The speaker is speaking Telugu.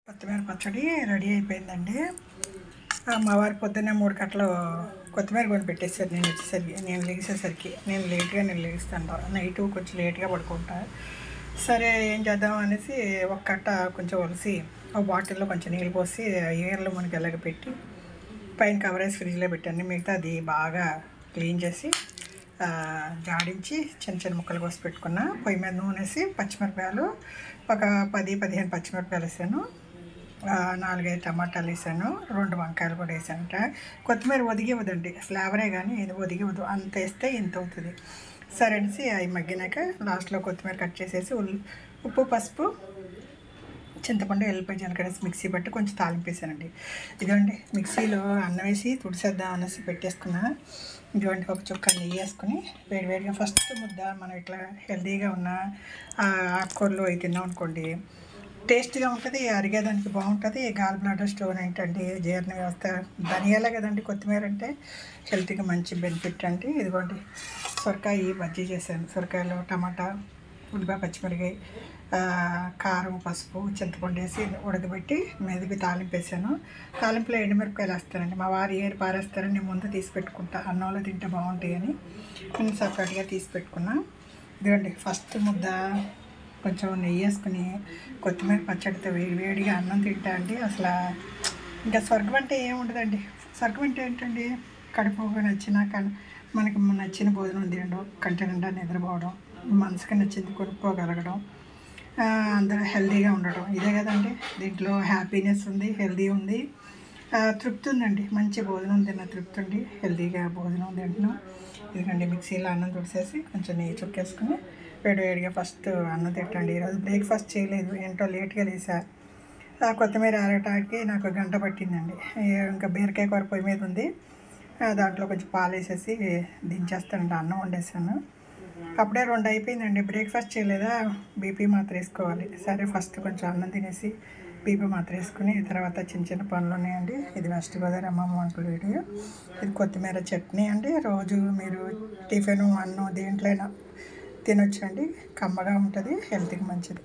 కొత్తిమీర పచ్చడి రెడీ అయిపోయిందండి. మా వారు పొద్దున్నే 3 కట్టలు కొత్తిమీర కొని పెట్టేశారు. నేను లెగిసేసరికి నేను లెగుస్తాను. నైట్ కొంచెం లేట్గా పడుకుంటా. సరే ఏం చేద్దాం అనేసి ఒక కట్ట కొంచెం ఒలిసి ఒక బాటిల్లో కొంచెం నీళ్ళు పోసి ఏర్లు మనకి ఎలాగ పెట్టి పైన కవరేసి ఫ్రిడ్జ్లో పెట్టండి. మిగతా అది బాగా క్లీన్ చేసి జాడించి చిన్న చిన్న ముక్కలు కోసి పెట్టుకున్న. పొయ్యి మీద నూనె వేసి పచ్చిమిరపకాయలు ఒక 10-15 పచ్చిమిరపకాయలు వేసాను. 4-5 టమాటాలు వేసాను. 2 వంకాయలు కూడా వేసానంట. కొత్తిమీర ఒదిగివ్వదండి, ఫ్లేవరే కానీ ఇది ఒదిగివ్వదు. అంత వేస్తే ఇంత అవుతుంది. సరే అనేసి అవి మగ్గినాక లాస్ట్లో కొత్తిమీర కట్ చేసేసి ఉప్పు, పసుపు, చింతపండు, ఎల్లిపాయ, జీలకర్ర వేసి మిక్సీ పట్టి కొంచెం తాలింపు వేసానండి. ఇదండి మిక్సీలో అన్నం వేసి తుడిసేద్దాం అనేసి పెట్టేసుకున్నా. ఇటువంటి ఒక చుక్క నెయ్యి వేసుకుని వేడివేడిగా ఫస్ట్ ముద్ద మనం ఇట్లా హెల్తీగా ఉన్న ఆకుకూరలు అవి తిన్నాం అనుకోండి, టేస్ట్గా ఉంటుంది, అరిగేదానికి బాగుంటుంది. గాల్ బ్లాడర్ స్టోన్ ఏంటండి, జీర్ణ వ్యవస్థ, ధనియాలే కదండి కొత్తిమీర అంటే, హెల్త్కి మంచి బెనిఫిట్ అండి. ఇదిగోండి సొరకాయ బజ్జీ చేశాను. సొరకాయలు, టమాటా, ఉల్లిపాయ, పచ్చిమిరకాయ, కారం, పసుపు, చింతపండు వేసి ఉడకబెట్టి మెదిపి తాలింపు వేసాను. తాలింపులో ఎండుమిరపకాయలు వేస్తానండి. మా వారు ఏరు పారేస్తారని నేను ముందు తీసి పెట్టుకుంటా, అన్నంలో తింటే బాగుంటాయని నేను సపరేట్గా తీసి పెట్టుకున్నా. ఇదిగోండి ఫస్ట్ ముద్ద కొంచెం నెయ్యి వేసుకుని కొత్తిమీర పచ్చడితో వేడిగా అన్నం తింటా అండి. అసలు ఇంకా స్వర్గం అంటే ఏముండదండి. స్వర్గం అంటే ఏంటండి, కడుపుగా నచ్చినాక మనకి నచ్చిన భోజనం తినడం, కంటి నిండా నిద్రపోవడం, మనసుకి నచ్చింది కొనుక్కోగలగడం, అందరూ హెల్తీగా ఉండడం, ఇదే కదండి. దీంట్లో హ్యాపీనెస్ ఉంది, హెల్తీ ఉంది, తృప్తి ఉందండి. మంచి భోజనం తిన్న తృప్తి ఉండి హెల్తీగా భోజనం తింటున్నాం. ఎందుకంటే మిక్సీలో అన్నం తుడిసేసి కొంచెం నెయ్యి చుక్కేసుకుని వేడివేడిగా ఫస్ట్ అన్నం తింటండి. ఈరోజు బ్రేక్ఫాస్ట్ చేయలేదు, ఏంటో లేట్గా లేసా. కొత్తిమీర ఆరటానికి నాకు గంట పట్టిందండి. ఇంకా బీరకాయ కూర పొయ్యి మీద ఉంది, దాంట్లో కొంచెం పాలు వేసేసి దించేస్తానండి. అన్నం వండేసాను. అప్పుడే 2 అయిపోయిందండి. బ్రేక్ఫాస్ట్ చేయలేదా, బీపీ మాత్రం వేసుకోవాలి. సరే ఫస్ట్ కొంచెం అన్నం తినేసి బీపీ మాత్రం వేసుకుని తర్వాత చిన్న చిన్న పనులు ఉన్నాయండి. ఇది వెస్ట్ గోదావరి అమ్మమ్మ వంటల వీడియో. ఇది కొత్తిమీర చట్నీ అండి. రోజు మీరు టిఫిన్, అన్నం దేంట్లైనా తినొచ్చండి. కమ్మగా ఉంటుంది, హెల్త్కి మంచిది.